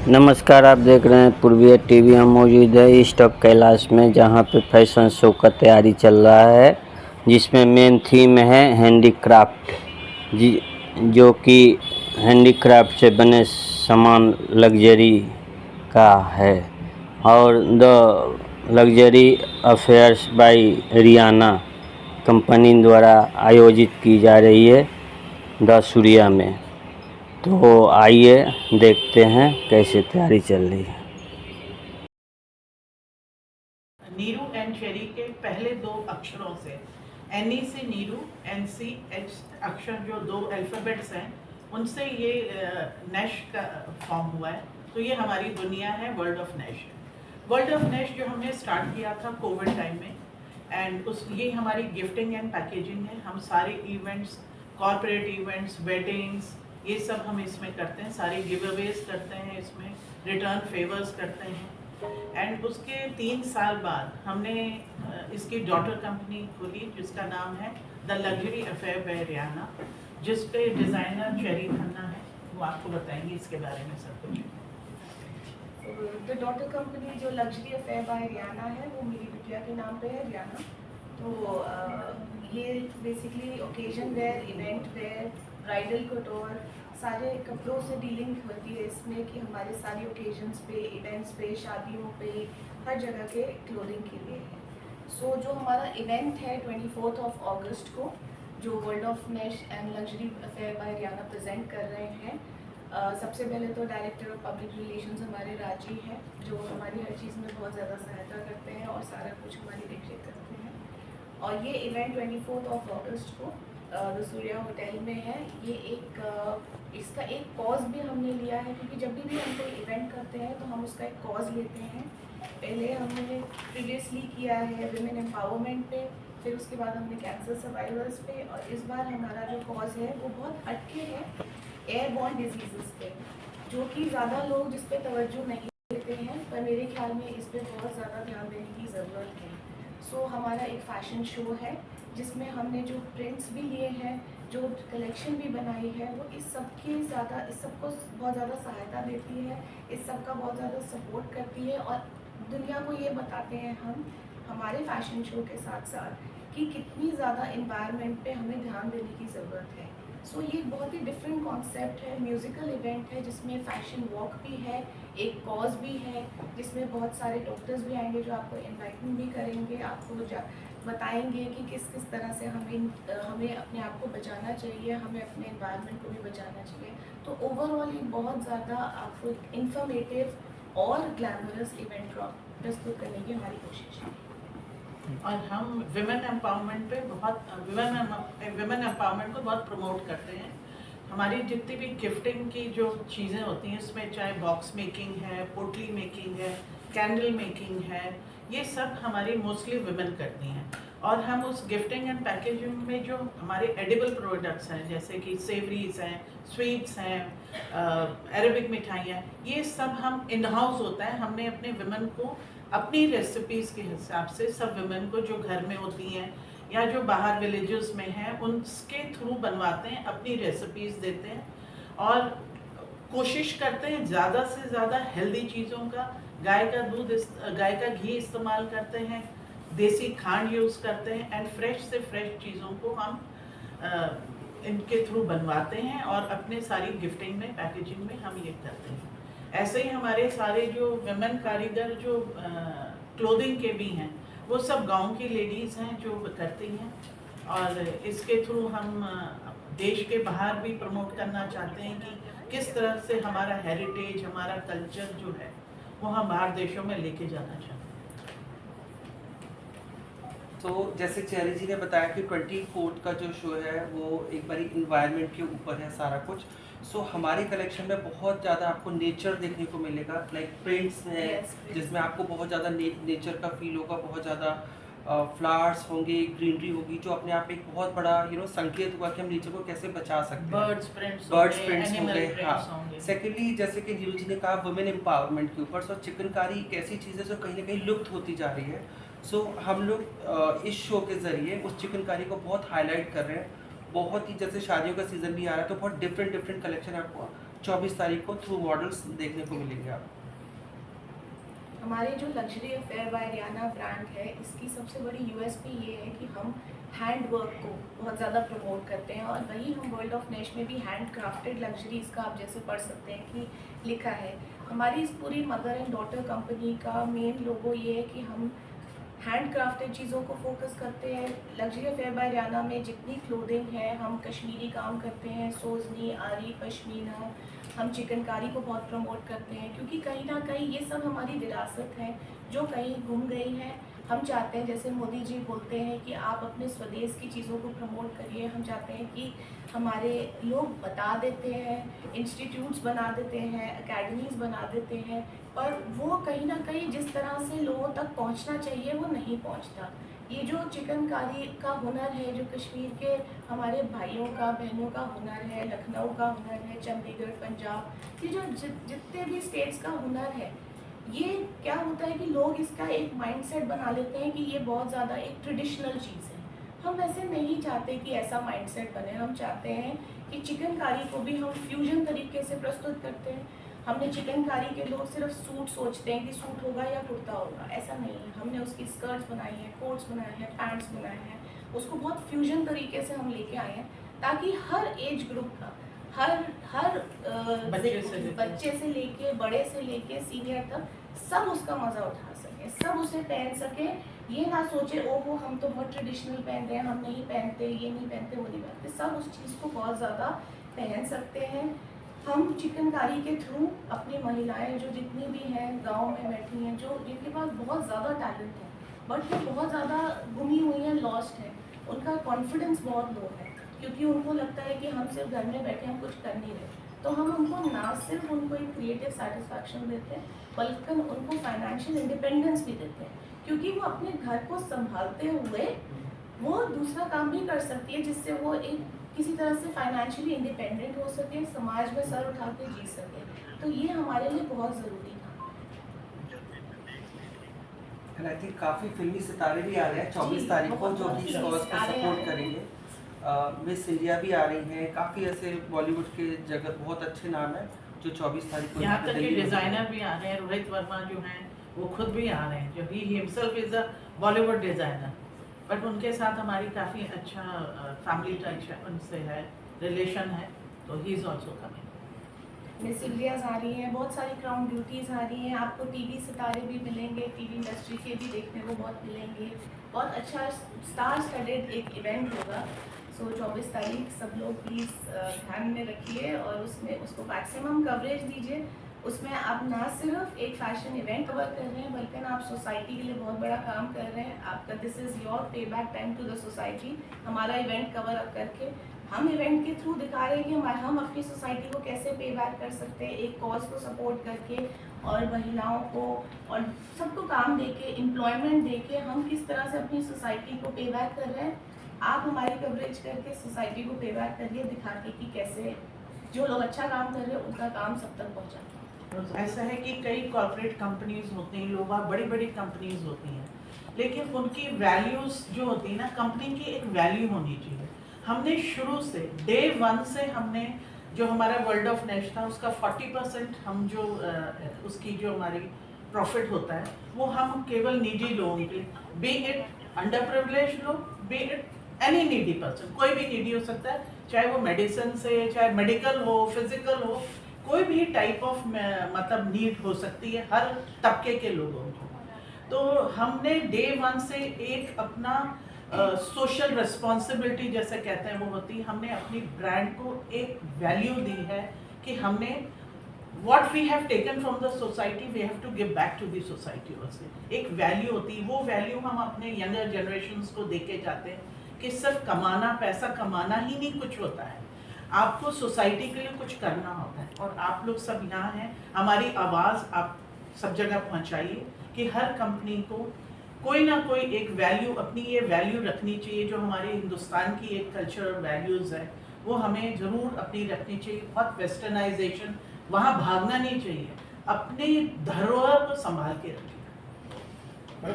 नमस्कार, आप देख रहे हैं पूर्वीय टीवी। हम मौजूद है स्टॉक कैलाश में, जहां पे फैशन शो का तैयारी चल रहा है, जिसमें मेन थीम है हैंडीक्राफ्ट, जी जो कि हैंडीक्राफ्ट से बने सामान लग्जरी का है। और the luxury affairs by Rihanna company द्वारा आयोजित की जा रही है द सूर्या में। तो आइए देखते हैं कैसे तैयारी चल रही है। नीरू एंड चेरी के पहले दो अक्षरों से, एन से नीरू, एन सी एच अक्षर जो दो अल्फ़ाबेट्स हैं, उनसे ये नैश का फॉर्म हुआ है। तो ये हमारी दुनिया है, world of Nash. World of Nash जो हमने स्टार्ट किया था कोविड टाइम में, एंड ये हमारी गिफ्टिंग एंड पैकेजिंग है। हम सारे इवेंट्स, कॉर्पोरेट इवेंट्स, वेडिंग्स, ये सब हम इसमें करते हैं। सारे गिव अवेज करते हैं, इसमें रिटर्न फेवर्स करते हैं। एंड उसके 3 साल बाद हमने इसकी डॉटर कंपनी खोली, जिसका नाम है the luxury affair by Rihanna, जिसके डिज़ाइनर चेरी खन्ना है। वो आपको बताएंगे इसके बारे में सब कुछ। द डॉटर कंपनी जो लग्जरी अफेयर बाय रियाना है, वो मेरी बिटिया के नाम पे है, रियाना। तो ये basically occasion wear, event wear, bridal couture, सारे कपड़ों से डीलिंग होती है इसमें, कि हमारे सारी ओकेजन्स पे, इवेंट्स पे, शादियों पे, हर जगह के क्लोथिंग के लिए है। सो जो हमारा इवेंट है 24 अगस्त को, जो world of Nash and luxury affair by Rihanna present कर रहे हैं। सबसे पहले तो डायरेक्टर ऑफ पब्लिक रिलेशंस हमारे राजी हैं, जो हमारी हर चीज़ में बहुत ज़्यादा सहायता करते हैं और सारा कुछ हमारी देखरेख करते हैं। और ये इवेंट 24 अगस्त को द सूर्या होटल में है। ये इसका एक कॉज भी हमने लिया है, क्योंकि जब भी हम कोई इवेंट करते हैं तो हम उसका एक कॉज लेते हैं। पहले हमने प्रीवियसली किया है विमेन एम्पावरमेंट पे, फिर उसके बाद हमने कैंसर सर्वाइवर्स पे, और इस बार हमारा जो कॉज है वो बहुत हटके है, एयरबॉर्न डिजीज़ पे, जो कि ज़्यादा लोग जिस पे तवज्जो नहीं देते हैं, पर मेरे ख्याल में इस पर बहुत ज़्यादा ध्यान देने की ज़रूरत है। सो हमारा एक फ़ैशन शो है, जिसमें हमने जो प्रिंट्स भी लिए हैं, जो कलेक्शन भी बनाई है, वो इस सबको बहुत ज़्यादा सहायता देती है, इस सब का बहुत ज़्यादा सपोर्ट करती है। और दुनिया को ये बताते हैं हम हमारे फ़ैशन शो के साथ साथ, कि कितनी ज़्यादा इन्वायरमेंट पे हमें ध्यान देने की ज़रूरत है। सो ये बहुत ही डिफरेंट कॉन्सेप्ट है, म्यूज़िकल इवेंट है, जिसमें फ़ैशन वॉक भी है, एक कॉज भी है, जिसमें बहुत सारे डॉक्टर्स भी आएंगे जो आपको इन्वाइटिंग भी करेंगे, आपको बताएंगे कि किस किस तरह से हमें अपने आप को बचाना चाहिए, हमें अपने एनवायरनमेंट को भी बचाना चाहिए। तो ओवरऑल एक बहुत ज़्यादा आपको इंफॉर्मेटिव और ग्लैमरस इवेंट प्रस्तुत करने की हमारी कोशिश है। और हम विमेन एम्पावरमेंट पे विमेन एम्पावरमेंट को बहुत प्रमोट करते हैं। हमारी जितनी भी गिफ्टिंग की जो चीज़ें होती हैं, इसमें चाहे बॉक्स मेकिंग है, पोटली मेकिंग है, कैंडल मेकिंग है, ये सब हमारी मोस्टली विमेन करती हैं। और हम उस गिफ्टिंग एंड पैकेजिंग में जो हमारे एडिबल प्रोडक्ट्स हैं, जैसे कि सेवरीज हैं, स्वीट्स हैं, अरेबिक मिठाइयाँ, ये सब हम इन हाउस होता है। हमने अपने विमेन को अपनी रेसिपीज़ के हिसाब से, सब विमेन को जो घर में होती हैं या जो बाहर विलेजेस में हैं, उनके थ्रू बनवाते हैं, अपनी रेसिपीज़ देते हैं। और कोशिश करते हैं ज़्यादा से ज़्यादा हेल्दी चीज़ों का, गाय का दूध, गाय का घी इस्तेमाल करते हैं, देसी खांड यूज़ करते हैं, एंड फ्रेश से फ्रेश चीज़ों को हम इनके थ्रू बनवाते हैं और अपने सारी गिफ्टिंग में, पैकेजिंग में हम ये करते हैं। ऐसे ही हमारे सारे जो विमेन कारीगर जो क्लोथिंग के भी हैं, वो सब गांव की लेडीज़ हैं जो करती हैं। और इसके थ्रू हम देश के बाहर भी प्रमोट करना चाहते हैं कि किस तरह से हमारा हेरिटेज, हमारा कल्चर जो है, वो हम बाहर देशों में लेके जाना चाहते हैं। तो जैसे चेरी जी ने बताया कि 24 का जो शो है वो एक बारी इन्वायरमेंट के ऊपर है सारा कुछ। सो हमारी कलेक्शन में बहुत ज़्यादा आपको नेचर देखने को मिलेगा, लाइक प्रिंट्स हैं, जिसमें आपको बहुत ज़्यादा नेचर का फील होगा, बहुत ज़्यादा फ्लावर्स होंगे, ग्रीनरी होगी, जो अपने आप एक बहुत बड़ा संकेत होगा कि हम नेचर को कैसे बचा सकते हैं। बर्ड्स प्रिंट्स होंगे, हाँ। सेकेंडली, जैसे कि नीरू जी ने कहा वुमेन एम्पावरमेंट के ऊपर, सो चिकनकारी एक ऐसी चीज़ है जो कहीं ना कहीं लुप्त होती जा रही है। सो हम लोग इस शो के ज़रिए उस चिकनकारी को बहुत हाईलाइट कर रहे हैं। बहुत ही, जैसे शादियों का सीज़न भी आ रहा है, तो बहुत डिफरेंट कलेक्शन आपको 24 तारीख को थ्रू मॉडल्स देखने को मिलेंगे आप। हमारे जो luxury affair by Rihanna brand है, इसकी सबसे बड़ी यूएसपी ये है कि हम हैंड वर्क को बहुत ज़्यादा प्रमोट करते हैं, और वही हम वर्ल्ड ऑफ नेश में भी हैंड क्राफ्टेड लग्जरी, इसका आप जैसे पढ़ सकते हैं कि लिखा है। हमारी इस पूरी मदर एंड डॉटर कंपनी का मेन लोगो ये है कि हम हैंड क्राफ्टेड चीज़ों को फोकस करते हैं। लग्जरी अफेयर बाय रियाना में जितनी क्लोथिंग है, हम कश्मीरी काम करते हैं, सोजनी, आरी, पश्मीना, हम चिकनकारी को बहुत प्रमोट करते हैं, क्योंकि कहीं ना कहीं ये सब हमारी विरासत है जो कहीं गुम गई है। हम चाहते हैं, जैसे मोदी जी बोलते हैं कि आप अपने स्वदेश की चीज़ों को प्रमोट करिए, हम चाहते हैं कि हमारे लोग बता देते हैं, इंस्टीट्यूट्स बना देते हैं, एकेडमीज़ बना देते हैं, पर वो कहीं ना कहीं जिस तरह से लोगों तक पहुंचना चाहिए वो नहीं पहुंचता। ये जो चिकनकारी का हुनर है, जो कश्मीर के हमारे भाइयों का, बहनों का हुनर है, लखनऊ का हुनर है, चंडीगढ़, पंजाब, ये जो जितने भी स्टेट्स का हुनर है, ये क्या होता है कि लोग इसका एक माइंडसेट बना लेते हैं कि ये बहुत ज़्यादा एक ट्रेडिशनल चीज़ है। हम वैसे नहीं चाहते कि ऐसा माइंडसेट बने। हम चाहते हैं कि चिकनकारी को भी हम फ्यूजन तरीके से प्रस्तुत करते हैं। हमने चिकनकारी के लोग सिर्फ सूट सोचते हैं कि सूट होगा या कुर्ता होगा, ऐसा नहीं है। हमने उसकी स्कर्ट्स बनाई हैं, कोट्स बनाए हैं, पैंट्स बनाए हैं, उसको बहुत फ्यूजन तरीके से हम लेके आए हैं, ताकि हर एज ग्रुप का, हर बच्चे से लेके बड़े से लेके सीनियर तक सब उसका मज़ा उठा सके, सब उसे पहन सके। ये ना सोचे ओहो हम तो बहुत ट्रेडिशनल पहन रहे हैं, हम नहीं पहनते, ये नहीं पहनते, वो नहीं पहनते, सब उस चीज़ को बहुत ज़्यादा पहन सकते हैं। हम चिकनकारी के थ्रू अपनी महिलाएं जो जितनी भी हैं गांव में बैठी हैं, जो जिनके पास बहुत ज़्यादा टैलेंट है बट वो बहुत ज़्यादा गुमी हुई हैं, लॉस्ट है, उनका कॉन्फिडेंस बहुत लो है, क्योंकि उनको लगता है कि हम सिर्फ घर में बैठे हम कुछ कर नहीं रहे। तो हम उनको ना सिर्फ उनको एक क्रिएटिव सेटिस्फैक्शन देते हैं, बल्कि उनको फाइनेंशियल इंडिपेंडेंस भी देते हैं, क्योंकि वो अपने घर को संभालते हुए वो दूसरा काम भी कर सकती है, जिससे वो एक किसी तरह से फाइनेंशियली इंडिपेंडेंट हो सके, समाज में सर उठा के जी सके। तो ये हमारे लिए बहुत ज़रूरी था। एंड आई थिंक काफ़ी फिल्मी सितारे भी आ रहे हैं 24 तारीख को, जो कि इस कॉज को सपोर्ट करेंगे। मिस इंडिया भी आ रही हैं, काफ़ी ऐसे बॉलीवुड के जगत बहुत अच्छे नाम हैं जो 24 तारीख को यहाँ तक कि डिज़ाइनर भी आ रहे हैं। रोहित वर्मा जो हैं वो खुद भी आ रहे हैं, जो he himself is a Bollywood designer, but उनके साथ हमारी काफ़ी अच्छा फैमिली टच उनसे है, रिलेशन है, तो he is also coming. Miss Indias आ रही हैं, बहुत सारी क्राउन ड्यूटीज़ आ रही हैं, आपको टीवी सितारे भी मिलेंगे, टीवी इंडस्ट्री के भी देखने को बहुत मिलेंगे। बहुत अच्छा स्टार स्टडेड एक इवेंट होगा। सो 24 तारीख सब लोग प्लीज़ ध्यान में रखिए और उसमें उसको मैक्सिमम कवरेज दीजिए। उसमें आप ना सिर्फ एक फैशन इवेंट कवर कर रहे हैं, बल्कि आप सोसाइटी के लिए बहुत बड़ा काम कर रहे हैं। आपका this is your pay back time to the society. हमारा इवेंट कवर अप करके हम इवेंट के थ्रू दिखा रहे हैं कि हम अपनी सोसाइटी को कैसे पे बैक कर सकते हैं, एक कॉज को सपोर्ट करके, और महिलाओं को और सबको काम देके, एम्प्लॉयमेंट देके हम किस तरह से अपनी सोसाइटी को पे बैक कर रहे हैं। आप हमारी कवरेज करके सोसाइटी को पे बैक करिए, दिखा के कि कैसे जो लोग अच्छा काम कर रहे हैं उनका काम सब तक पहुँचा। ऐसा है कि कई कॉर्पोरेट कंपनीज होती हैं, लोग बड़ी बड़ी कंपनीज होती हैं, लेकिन उनकी वैल्यूज़ जो होती है ना, कंपनी की एक वैल्यू होनी चाहिए। हमने शुरू से डे 1 से हमने जो हमारा वर्ल्ड ऑफ नेश था उसका 40% हम जो उसकी जो हमारी प्रॉफिट होता है वो हम केवल निजी लोगों के, बी इट अंडर प्रिविलेज लोग, B it any needy person, कोई भी नीडी हो सकता है, चाहे वो मेडिसिन से, चाहे मेडिकल हो, फिजिकल हो, कोई भी टाइप ऑफ मतलब नीड हो सकती है हर तबके के लोगों को। तो हमने डे 1 से एक अपना सोशल रिस्पॉन्सिबिलिटी जैसे कहते हैं वो होती है, हमने अपनी ब्रांड को एक वैल्यू दी है कि हमने what we have taken from the society we have to give back to the society also। एक वैल्यू होती है, वो वैल्यू हम अपने यंगर जनरेशन्स को देके जाते हैं कि सिर्फ कमाना, पैसा कमाना ही नहीं कुछ होता है, आपको सोसाइटी के लिए कुछ करना होता है। और आप लोग सब यहाँ हैं, हमारी आवाज़ आप सब जगह पहुँचाइए कि हर कंपनी को कोई ना कोई एक वैल्यू, अपनी ये वैल्यू रखनी चाहिए जो हमारे हिंदुस्तान की एक कल्चरल वैल्यूज़ है, वो हमें ज़रूर अपनी रखनी चाहिए। बहुत वेस्टर्नाइजेशन वहाँ भागना नहीं चाहिए, अपने धरोहर को संभाल के रखिए।